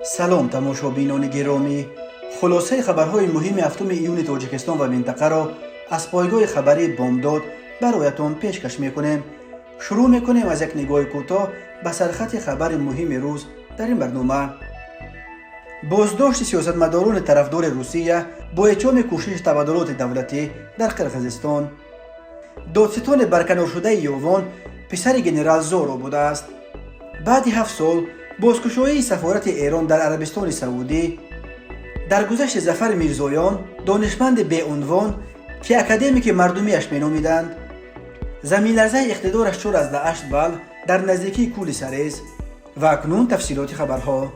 سلام تماشابینان گرامی، خلاصه خبرهای مهم هفتم ایون تاجیکستان و منطقه را از پایگاه خبری بامداد برایتان پیشکش میکنیم. شروع میکنیم از یک نگاه کوتاه به سرخط خبر مهم روز در این برنامه. بازداشت سیاستمداران طرفدار روسیه با اعطای کوشش تبادلات دولتی در قرقیزستان. دادستان برکنار شده یووان پسر گنرال زورو بوده است. بعد 7 سال بازگشایی سفارت ایران در عربستان سعودی. در گذشت ظفر میرزایان، دانشمند به عنوان که اکادمیک مردمیش مینامیدند، زمین لرزه اقتدارش 4.8 بال در نزدیکی کول سریز. و اکنون تفصیلات خبرها.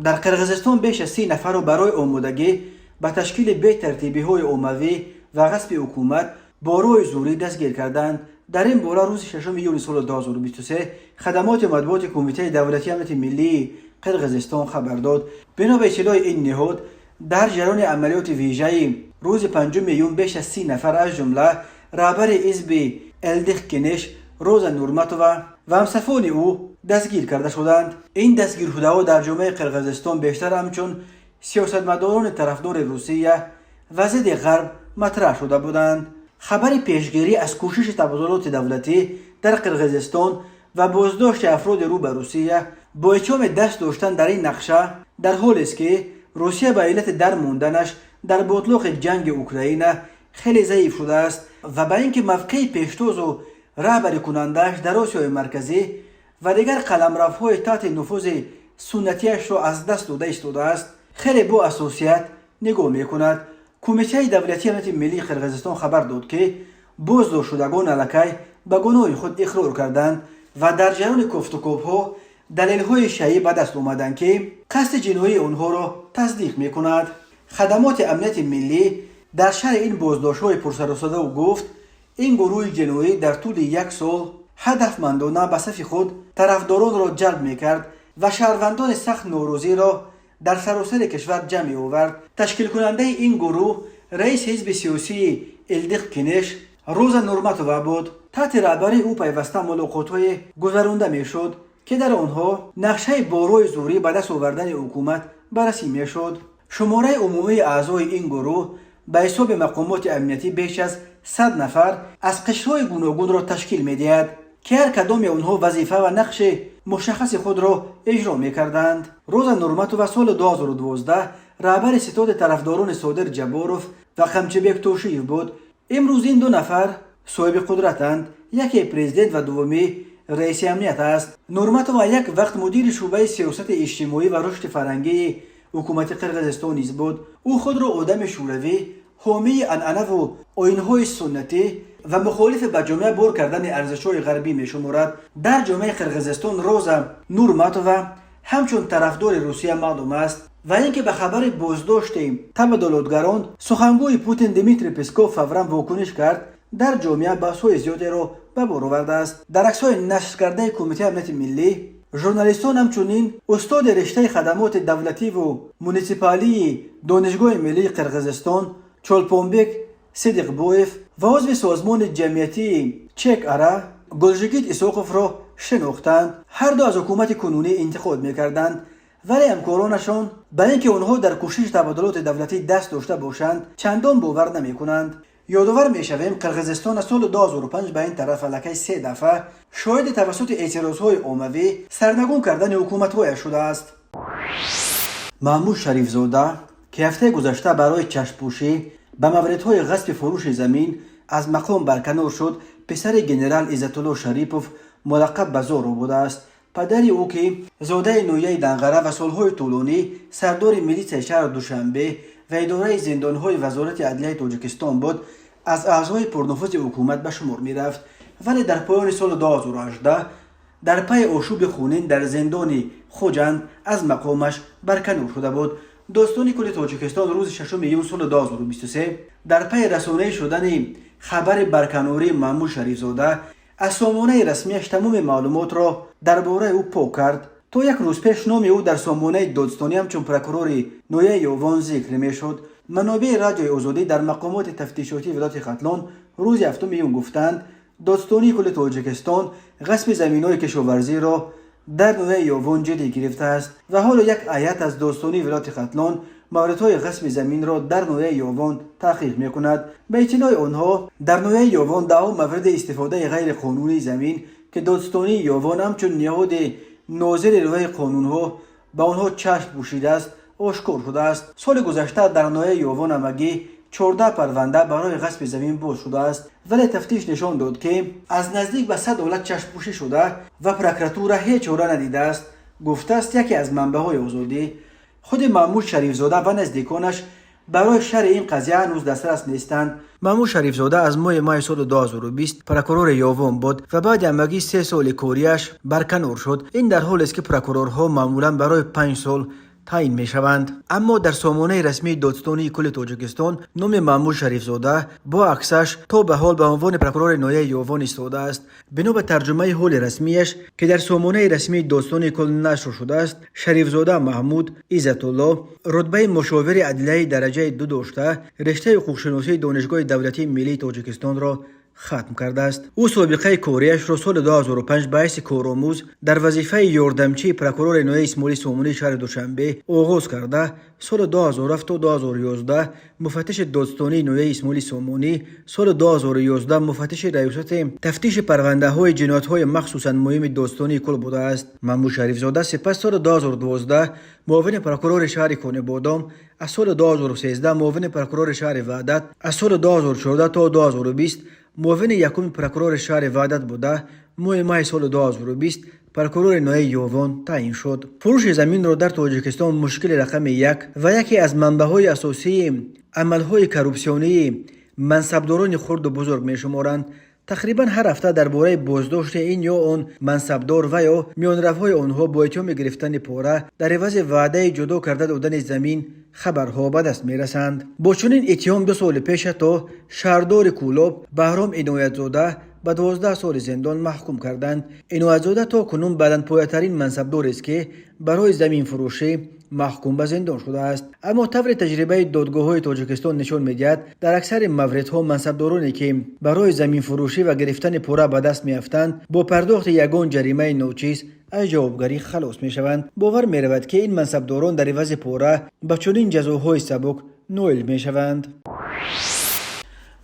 در قرقیزستان بیش از 30 نفر را برای آمادگی به تشکیل بی ترتیبی های عمومی و غصب حکومت با راه زوری دستگیر کردند. در این باره روز 6 یولی سال 2023 خدمات مطبوعات کمیته دولتی امنیت ملی قرقیزستان خبر داد. بنا به اطلاع این نهاد، در جریان عملیات ویژه روز 5 یون بیش از 30 نفر از جمله رهبر حزب الدیخ کنش روزا نورماتووا و همصفان او دستگیر کرده شدند. این دستگیر شده‌ها در جامعه قرقیزستان بیشتر همچون سیاستمداران طرفدار روسیه و ضد غرب مطرح شده بودند. خبر پیشگیری از کوشش تبادلات دولتی در قرقیزستان و بازداشت افراد رو به روسیه با اعطای دست داشتن در این نقشه در حالی است که روسیه به علت درماندنش در بطلاق جنگ اوکراین خیلی ضعیف شده است و به اینکه موقع پیشتاز و رهبری کنندش در آسیای مرکزی و دیگر قلمروهای تحت نفوذ سنتیش را از دست داده ایستاده است، خیلی با حساسیت نگاه میکند. کمیته دولتی امنیت ملی قرقیزستان خبر داد که بازداشت شدگان الکی به گناه خود اقرار کردند و در جریان گفت و گفت‌ها دلیل‌های شایع به دست آمدند که قصد جنایی آنها را تصدیق میکند. خدمات امنیت ملی در شرح این بازداشت‌های پرسر و صدا گفت این گروه جنایی در طول 1 سال هدفمندانه به صف خود طرفداران را جلب میکرد و شهروندان سخت نوروزی را در سراسر کشور جمع آورد. تشکیل کننده این گروه رئیس حزب سیاسی الدیخ کنش روزا نورماتووا بود. تحت رهبری او پیوسته ملاقات‌های گذرانده میشد که در آنها نقشه بارای زوری به دست آوردن حکومت بررسی میشد. شماره عمومی اعضای این گروه به حساب مقامات امنیتی بیش از 100 نفر از قشرهای گوناگون را تشکیل می‌دهد که هر کدام آنها وظیفه و نقش مشخص خود را اجرا می‌کردند. روزا نورماتووا سال 2012 رهبر ستاد طرفداران صادر جباروف و قمچبک توشیف بود. امروز این 2 نفر صاحب قدرتند، یکی پرزیدنت و دومی رئیس امنیت است. نورماتووا یک وقت مدیر شعبه سیاست اجتماعی و رشد فرهنگی حکومت قرقیزستان نیز بود. او خود را آدم شوروی، حامی عنعنه و آیین‌های سنتی و مخالف به جامعه بار کردن ارزش‌های غربی می‌شمارد. در جامعه قرقیزستان روزا نورماتووا همچون طرفدار روسیه معلوم است و اینکه به خبر بازداشت تبادلاتگران سخنگوی پوتین دیمیتری پسکوف فوراً واکنش کرد، در جامعه بحث‌های زیادی را به بار آورده است. در عکس‌های نشر کرده کمیته امنیت ملی، ژورنالیستان همچنین استاد رشته خدمات دولتی و منیسیپالی دانشگاه ملی قرقیزستان چولپونبک صدیقبویف و عضو سازمان جمعیتی چک اره گلژیگیت اسوقوف را شناختند. هر دو از حکومت کنونی انتقاد می‌کردند، ولی همکارانشان به اینکه آنها در کوشش تبادلات دولتی دست داشته باشند چندان باور نمی‌کنند. یادآور می‌شویم قرقیزستان از سال 2005 به این طرف الکی 3 دفعه شاهد توسط اعتراض‌های عمومی سرنگون کردن حکومت‌هایش شده است. محمود شریفزاده که هفته گذشته برای چشم‌پوشی به موردهای غصب فروش زمین از مقام برکنار شد، پسر گنرال عزت‌الله شریپوف ملقب به زورو بوده است. پدر او که زاده نویه دنقره و سالهای طولانی سردار میلیس شهر دوشنبه و اداره زندانهای وزارت عدلیه تاجیکستان بود، از اعضای پرنفوذ حکومت به شمار می رفت. ولی در پایان سال 2018 در پی آشوب خونین در زندان خوجند از مقامش برکنار شده بود. داستان کل تاجیکستان روز 6 یون سال 2023 در پی رسانه شدن خبر برکناری محمود شریفزاده از سامانه رسمیش تمام معلومات را درباره او پاک کرد. تا 1 روز پیش نام او در سامانه دادستانی همچون پروکورور نویه یووان ذکر میشد. منابع رادیوی آزادی در مقامات تفتیشاتی ولایت ختلان روز 7 یون گفتند دادستانی کل تاجیکستان غصب زمین‌های کشاورزی را در نوحه یوون جدی گرفته است و حالا یک هیئت از دوستانی ولایت ختلان موردهای غصب زمین را در نوحه یوون تحقیق می‌کند. به اطلاع آنها در نوحه یوون 10 مورد استفاده غیر قانونی زمین که دوستانی یوون همچون نهاد ناظر روی قانون‌ها با آنها چشم پوشیده است آشکار شده است. سال گذشته در نوحه یوون همگی 14 پرونده برای غصب زمین باز شده است، ولی تفتیش نشان داد که از نزدیک به 100 دولت چشم پوشی شده و پروکراتور هیچ چاره ندیده است. گفته است یکی از منبع‌های آزادی خود محمود شریفزاده و نزدیکانش برای شرح این قضیه هنوز دسترس نیستند. محمود شریفزاده از ماه سال 2020 پروکورور یوون بود و بعد همگی 3 سال کاریش برکنار شد. این در حالی است که پروکورورها معمولا برای 5 سال تعیین می شوند. اما در سامانه رسمی دادستانی کل تاجیکستان نام محمود شریفزاده با عکسش تا به حال به عنوان پروکورور نوحه یوون ایستاده است. بنا به ترجمه حال رسمیش که در سامانه رسمی دادستانی کل نشر شده است، شریفزاده محمود عزت الله رتبه مشاور عدلیه درجه 2 داشته رشته حقوق‌شناسی دانشگاه دولتی ملی تاجیکستان را ختم کرده است. او سابقه کاریش را سال 2005 به حیث کارآموز در وظیفه یاردمچی پروکورور نوحه اسماعیل سامانی شهر دوشنبه آغاز کرده. سال 2007 تا 2011 مفتش دادستانی نوحه اسماعیل سامانی، سال 2011 مفتش ریاست تفتیش پرونده های جنایت های مخصوصا مهم دادستانی کل بوده است. محمود شریفزاده سپس سال 2012 معاون پروکورور شهر کانه‌بادام، از سال 2013 معاون پروکورور شهر وحدت، از سال 2014 تا 2020 معاون یکم پروکورور شهر وحدت بوده. ماه سال 2020 پروکورور نوحه یوون تعیین شد. فروش زمین را در تاجیکستان مشکل رقم 1 و یکی از منبع‌های اساسی عمل‌های کروپسیونی منصبداران خرد و بزرگ می‌شمارند. تقریبا هر هفته درباره بازداشت این یا آن منصبدار و یا میانروهای آنها با اتهام گرفتن پاره در عوض وعده جدا کرده دادن زمین خبرها به دست میرسند. با چنین اتهام 2 سال پیش تا شهردار کولاب بهرام عنایت‌زاده به 12 سال زندان محکوم کردند. عنایت‌زاده تا کنون بلندپایه‌ترین منصبدار است که برای زمین فروشی محکوم به زندان شده است. اما طور تجربه دادگاه‌های تاجیکستان نشان می‌دهد در اکثر موردها منصبدارانی که برای زمین فروشی و گرفتن پوره به دست می‌افتند با پرداخت یگان جریمه ناچیز از جوابگری خلاص می‌شوند. باور می‌رود که این منصبداران در عوض پوره به چنین جزاهای سبک نائل می‌شوند.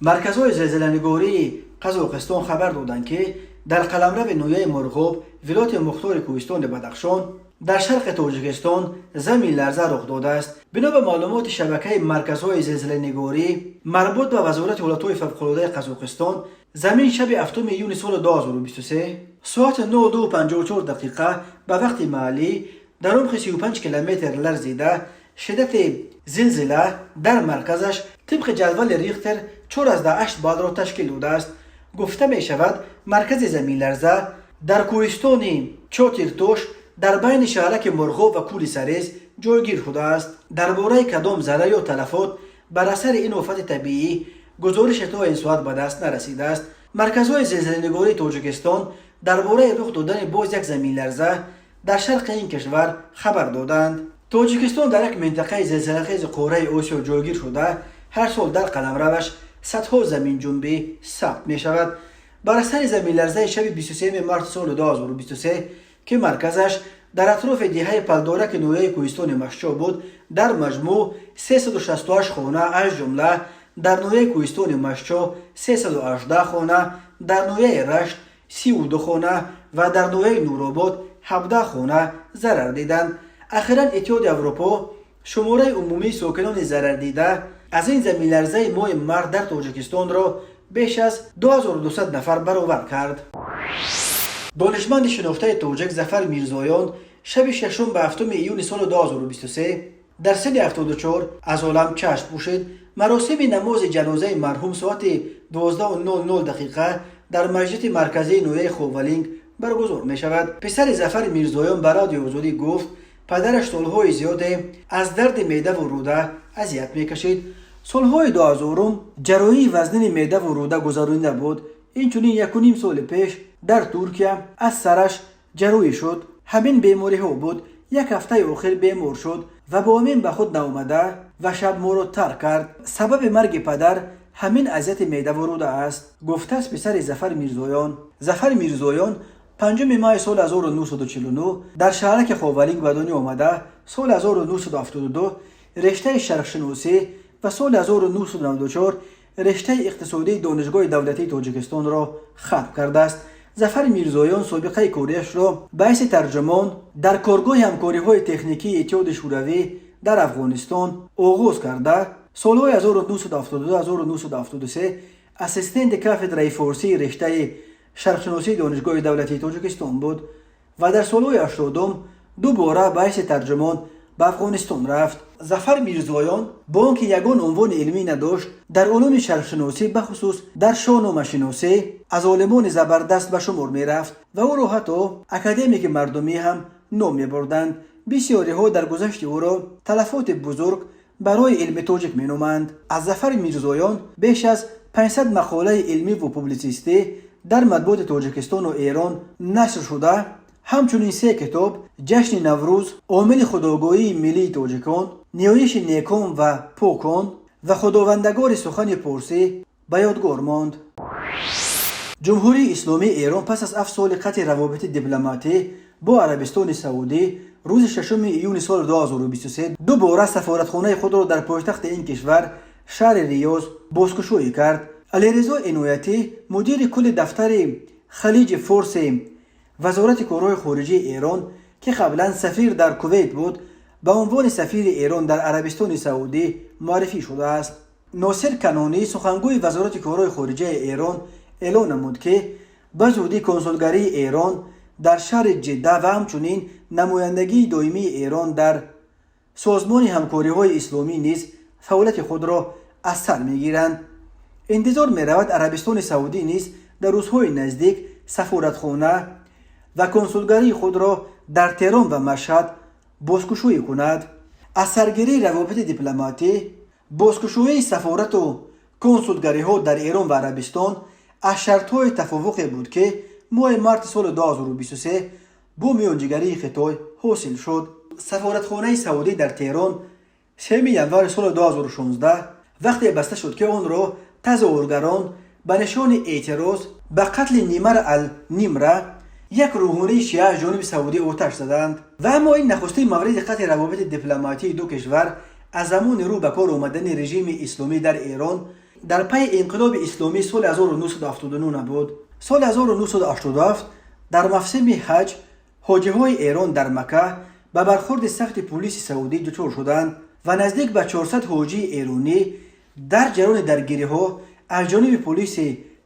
مرکزهای زلزله‌نگاری قزاقستان خبر دادند که در قلمرو نوحه مرغاب ولایت مختار کوهستان بدخشان در شرق تاجیکستان زمین لرزه رخ داده است. بنا به معلومات شبکه مرکزهای زلزله‌نگاری مربوط به وزارت حالتهای فوق‌العاده قزاقستان، زمین شب 7 میلیون سال 2023 ساعت 9:54 دقیقه به وقت محلی در عمق 35 کیلومتر لرزیده. شدت زلزله در مرکزش طبق جدول ریختر 4.8 بعد را تشکیل داده است. گفته می شود مرکز زمین لرزه در کوهستان چاتیرتوش در بین شهرک مرغاب و کوری سریز جایگیر شده است. درباره کدام ضرر یا تلفات بر اثر این آفت طبیعی گزارش تا این ساعت به دست نرسیده است. مرکزهای زلزله‌نگاری تاجیکستان درباره رخ دادن باز یک زمین لرزه در شرق این کشور خبر دادند. تاجیکستان در یک منطقه زلزله‌خیز قاره آسیا جایگیر شده. هر سال در قلمروش صدها زمین جنبی ثبت می شود. بر اثر زمین لرزه شب 23 مارس سال 2023 که مرکزش در اطراف دهه پلدارک نوحه کوهستان مشچا بود، در مجموع 368 خانه از جمله در نوحه کوهستان مشچا 318 خانه، در نوحه رشت 32 خانه و در نوحه نورآباد 17 خانه ضرر دیدند. اخیراً اتحاد اروپا شماره عمومی ساکنان ضرر دیده از این زمین لرزه ماه مارس در تاجیکستان را بیش از 2200 نفر برآورد کرد. دانشمند شناخته تاجیک ظفر میرزایان شب 6 به 7 ایون سال 2023 در سن 74 از عالم چشم پوشید. مراسم نماز جنازه مرحوم ساعت 12:00 دقیقه در مسجد مرکزی نوحه خوولینگ برگزار می شود. پسر ظفر میرزایان به رادیو آزادی گفت پدرش سالهای زیادی از درد معده و روده اذیت می کشید. سالهای 2000 جراحی وزنین معده و روده گذرانده بود. اینچنین 1.5 سال پیش در ترکیه از سرش جراحی شد. همین بیماری ها بود. یک هفته آخر بیمار شد و با همین به خود نآمده و شب ما را ترک کرد. سبب مرگ پدر همین اذیت معده و روده است، گفته است پسر ظفر میرزایان. ظفر میرزایان 5 ماه سال 1949 در شهرک خاورینگ به دنیا آمده. سال 1972 رشته شرقشناسی و سال 1994 رشته اقتصادی دانشگاه دولتی تاجیکستان را ختم کرده است. ظفر میرزایان سابقه کاریش را به حیث ترجمان در کارگاه همکاری‌های تکنیکی اتحاد شوروی در افغانستان آغاز کرده. سالهای 1972-1973 اسیستنت کافدرای فارسی رشته شرقشناسی دانشگاه دولتی تاجیکستان بود و در سالهای 80 دوباره به حیث ترجمان به افغانستان رفت. ظفر میرزایان با آنکه یگان عنوان علمی نداشت، در علوم شرقشناسی بخصوص در شاهنامه شناسی از عالمان زبردست به شمار می رفت و او را حتی اکادمیک مردمی هم نام می بردند. بسیاری ها در گذشت او را تلفات بزرگ برای علم تاجیک می نامند. از ظفر میرزایان بیش از 500 مقاله علمی و پوبلیسیستی در مطبوعات تاجیکستان و ایران نشر شده. همچنین 3 کتاب: جشن نوروز، عامل خودآگاهی ملی تاجیکان، نیایش نیکان و پاکان و خداوندگار سخن پارسی به یادگار ماند. جمهوری اسلامی ایران پس از 7 سال قطع روابط دیپلماتی با عربستان سعودی روز 6 ایون سال 2023 دوباره سفارتخانه خود را در پایتخت این کشور شهر ریاض بازگشایی کرد. علیرضا عنایتی مدیر کل دفتر خلیج فارس وزارت کارهای خارجه ایران که قبلا سفیر در کویت بود به عنوان سفیر ایران در عربستان سعودی معرفی شده است. ناصر کنانی سخنگوی وزارت کارهای خارجه ایران اعلام نمود که به زودی کنسولگری ایران در شهر جده و همچنین نمایندگی دائمی ایران در سازمان همکاری‌های اسلامی نیز فعالیت خود را از سر می‌گیرند. انتظار می‌رود عربستان سعودی نیز در روزهای نزدیک سفارتخانه و کنسولگری خود را در تهران و مشهد بازگشایی کند. از سرگیری روابط دیپلماتی، بازگشایی سفارت و کنسولگری ها در ایران و عربستان از شرط‌های تفوقی بود که ماه مارس سال 2023 با میانجیگری خطای حاصل شد. سفارتخانه سعودی در تهران 3 ینور سال 2016 وقتی بسته شد که آن را تظاهرگران به نشان اعتراض به قتل نیمر النمره یک روحانی شیعه از جانب سعودی آتش زدند. و اما این نخستین مورد قطع روابط دیپلماتی دو کشور از زمان رو به کار آمدن رژیم اسلامی در ایران در پی انقلاب اسلامی سال 1979 نبود. سال 1987 در موسم حج حاجی‌های ایران در مکه به برخورد سخت پلیس سعودی دچار شدند و نزدیک به 400 حاجی ایرانی در جریان درگیری‌ها از جانب پلیس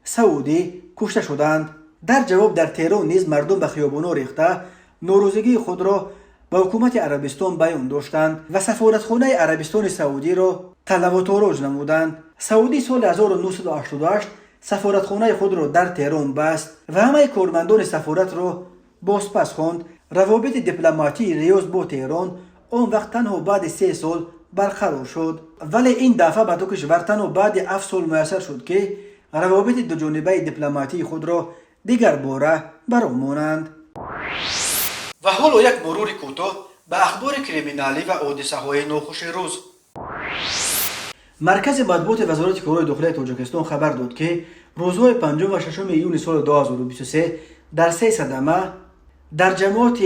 سعودی کشته شدند. در جواب در تهران نیز مردم به خیابان‌ها ریخته ناراضگی خود را به حکومت عربستان بیان داشتند و سفارتخانه عربستان سعودی را طلب و تاراج نمودند. سعودی سال 1988 سفارتخانه خود را در تهران بست و همه کارمندان سفارت را بازپس خواند. روابط دیپلماتی ریاض با تهران آن وقت تنها بعد 3 سال برقرار شد، ولی این دفعه به دو کشور تنها بعد 7 سال میسر شد که روابط دو جانبه دیپلماتی خود را دیگر باره برامانند. و حالا یک مرور کوتاه به اخبار کریمینالی و حادثه های ناخوش روز. مرکز مطبوعات وزارت کارهای داخلی تاجیکستان خبر داد که روزهای 5 و 6 ایون سال 2023 در 3 صدمه در جماعت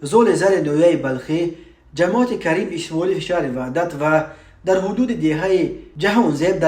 زول زر نویه بلخی، جماعت کریم اسماعیلی شهر وحدت و در حدود دیهه جهان زیب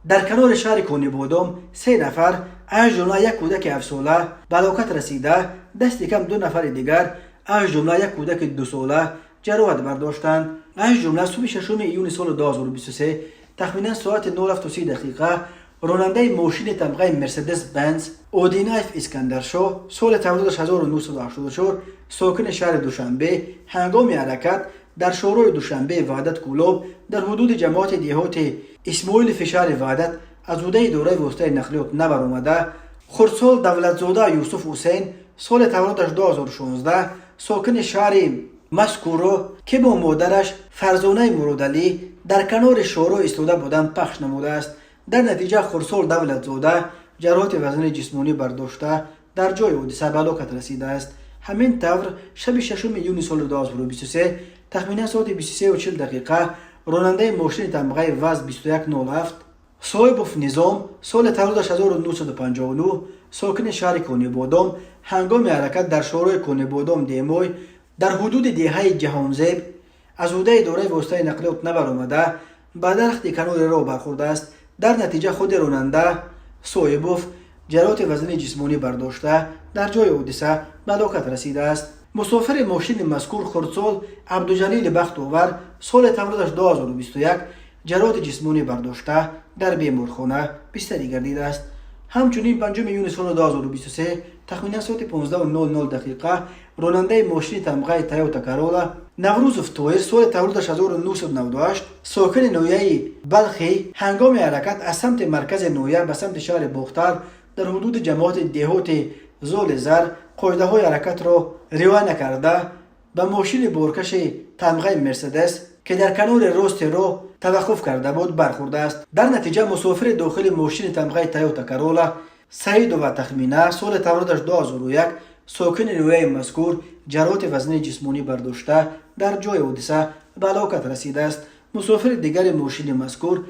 در کنار شهر کونی بادام 3 نفر از جمله یک کودک 7 ساله به هلاکت رسیده، دست کم 2 نفر دیگر از جمله یک کودک 2 ساله جراحت برداشتند. از جمله صبح 6 ایون سال 2023 تخمینا ساعت 9:30 راننده ماشین طبقه مرسدس بنز اودی 9 اسکندرشاه سال تولدش 1984 ساکن شهر دوشنبه هنگام حرکت در شورای دوشنبه وحدت کولاب در حدود جماعت دیهات اسماعیل شهر وحدت از عهده اداره واسطه نقلیات نبرآمده خردسال دولتزاده یوسف حسین سال تولدش 2016 ساکن شهر مسکورو که با مادرش فرزانه مرادعلی در کنار شورای ایستاده بودند پخش نموده است. در نتیجه خردسال دولتزاده جراحت وزن جسمانی برداشته در جای حادثه به هلاکت رسیده است. همین طور شب 6 ایون سال 2023 تخمینا ساعت 23:40 راننده ماشین طبقه وز 2107 صاحب نظام سال تولدش 1959 ساکن شهر کنیبادام هنگام حرکت در شهرهای کنیبادام دیموی در حدود دهه جهانزیب از عهده اداره واسطه نقلیات نبرآمده به درخت کنار راه برخورده است. در نتیجه خود راننده صاحبوف جراحت وزن جسمانی برداشته در جای حادثه به هلاکت رسیده است. مسافر ماشین مذکور خردسال عبدالجلیل بخت‌آور سال تولدش 2021 جراحت جسمانی برداشته در بیمارخانه بستری گردیده است. همچنین 5 یونیو سال 2023 تخمینا ساعت 15:00 راننده ماشین تمغه تویوتا کرولا نوروزوف تویر سال تولدش 1998 ساکن نویه بلخی هنگام حرکت از سمت مرکز نویه به سمت شهر باختر در حدود جماعت دهات زول زر قاعده های حرکت را رعایت نکرده به ماشین بارکش تمغه مرسدس که در کنار راست راه توقف کرده بود برخورده است. در نتیجه مسافر داخل ماشین تمغه تویوتا کرولا سعید و تخمینه سال تولدش 2001 ساکن نویه مذکور جراحت وزن جسمانی برداشته در جای حادثه به هلاکت رسیده است. مسافر دیگر ماشین مذکور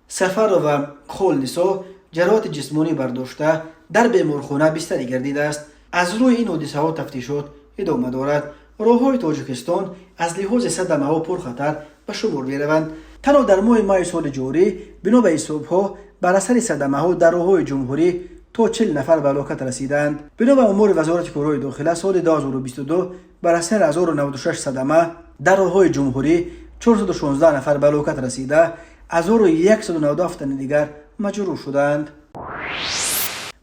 سفر و خولنسا جراحت جسمانی برداشته در بیمارخانه بستری گردیده است. از روی این حادثه ها تفتیشات ادامه دارد. راههای تاجیکستان از لحاظ صدمه ها پرخطر به شمار میروند. تنها در ماه مای سال جاری بنا به حسابها بر اثر صدمه ها در راههای جمهوری تا 40 نفر به هلاکت رسیدند. بنا به امور وزارت کارهای داخله سال 2022 بر اثر 1096 صدمه در راههای جمهوری 416 نفر به هلاکت رسیده، 1197 تن دیگر مجروح شدند.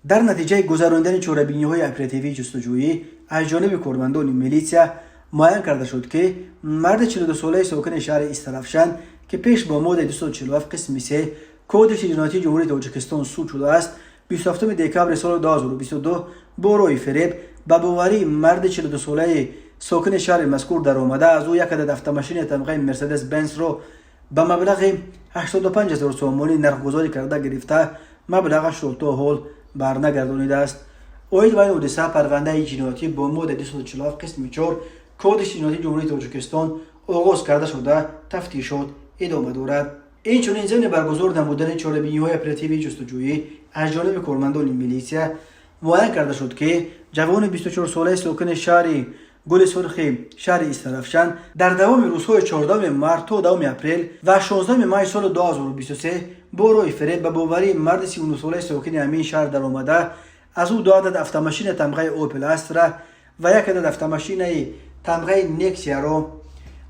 در نتیجه گذراندن چاره‌بینی‌های اپراتیوی جستجویی از جانب کارمندان میلیسیا معین کرده شد که مرد 42 ساله ساکن شهر استرافشن که پیش با ماده 247 قسم 3 کد جنایتی جمهوری تاجیکستان سود شده است 27 دکمبر سال 2022 با روی فریب به باوری مرد 42 ساله ساکن شهر مذکور در آمده از او یک عدد автомاشین تمغه مرسدس بنز را به مبلغ 85000 سومانی نرخ‌گذاری کرده گرفته مبلغش را تا حال برنگردانیده است. اوید بین حادثه پرونده جنایتی با ماده 247 قسم 4 کد جنایتی جمهوری تاجیکستان آغاز کرده شده تفتیشات ادامه دارد. این چنین ضمن برگزار نمودن چاره‌بینی‌های اپراتیوی جستجویی از جانب کارمندان میلیسیا معین کرده شد که جوان 24 ساله ساکن شهر گل سرخ شهر استرافشن در دوام روزهای 14 مارس تا 2 اپریل و 16 مای سال 2023 با روی فریب به باوری مرد 39 ساله ساکن همین شهر در آمده از او 2 عدد автомاشین تمغه اوپل استرا و 1 عدد автомاشین تمغه نکسیا را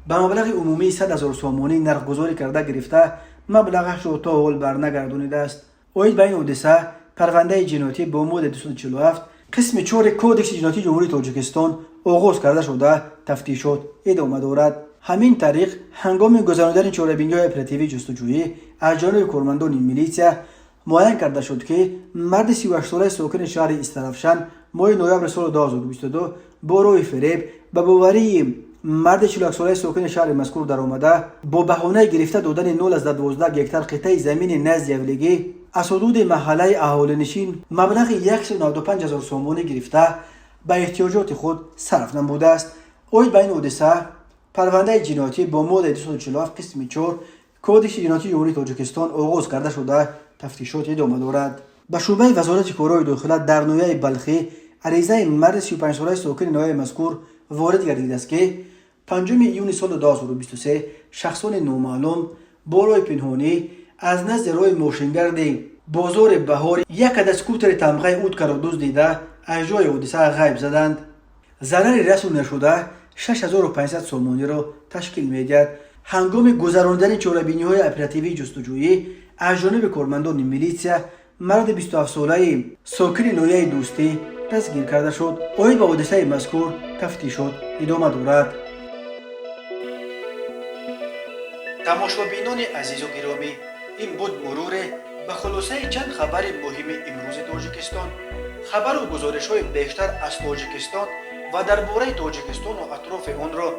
به مبلغ عمومی 100,000 سومانی نرخ‌گذاری کرده گرفته مبلغش را تا حال برنگردانیده است. اوید به این حادثه پرونده جنایتی با ماده 247 قسم 4 کدکس جنایتی جمهوری تاجیکستان آغاز کرده شده تفتیشات ادامه دارد. همین طریق هنگام گذراندن چاره‌بینی‌های اپراتیوی جستجویی از جانب کارمندان میلیسیا معین کرده شد که مرد 38 ساله ساکن شهر استرافشن ماه نوامبر سال 2022 با روی فریب به باوری مرد 41 ساله ساکن شهر مذکور در آمده با بهانه گرفته دادن 0 از 12 هکتار قطعه زمین نزد یولگی از حدود محله اهالینشین مبلغ 195,000 سومانی گرفته به احتیاجات خود صرف نموده است. اوید به این حادثه پرونده جنایتی با ماده 247 قسم 4 کد جنایتی جمهوری تاجیکستان آغاز کرده شده تفتیشات ادامه دارد. به شعبه وزارت کارهای داخله در نویه بلخی عریضه مرد 35 ساله ساکن نویه مذکور وارد گردیده است که 5 یونیو سال 2023 شخصان نامعلوم با راه پنهانی از نزد راه ماشینگرد بازار بهار یک عدد اسکوتر تمغه اودکا را دزدیده از جای حادثه غیب زدند. ضرر رسانده نشده 6500 سومانی را تشکیل می‌دهد. هنگام گذراندن چاره‌بینی‌های اپراتیوی جستجویی از جانب کارمندان میلیسیا مرد 27 ساله ساکن نویه دوستی دستگیر کرده شد. اوید به حادثه مذکور تفتیشات ادامه دارد. تماشابینان عزیز و گرامی، این بود مرور به خلاصه چند خبر مهم امروز تاجیکستان. خبر و گزارش‌های بیشتر از تاجیکستان و درباره تاجیکستان و اطراف آن را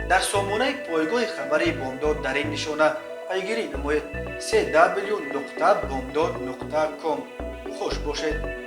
در سامانه پایگاه خبری بامداد در این نشانه پیگیری نمایید: www.bomdad.com. خوش باشید.